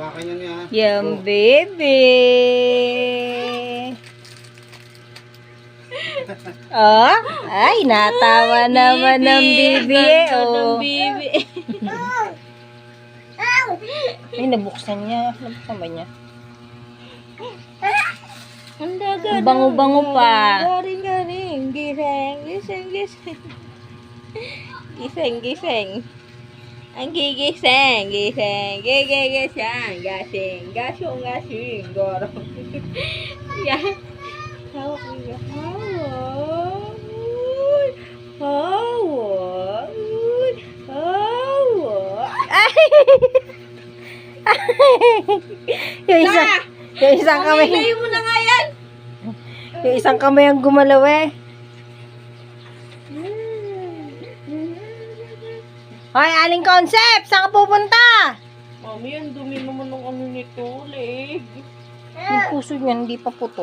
Kakain niya ha. Yung baby. Oh, ay, natawa naman ng baby. Oh. Ay, nabuksan niya. Nabuksan ba niya? Ang bango-bango pa. Garing. Gising. Gising. Ang gigising. Gasing. Gorong. Yan. Hawak niya. Yung isang kamay. Ilayo mo na nga yan. Yung isang kamay ang gumalaw eh. Hoy, Aling Concept! Saan ka pupunta? Mami, ang dumi naman ng ano nito, leg. Yung puso niya hindi pa putol.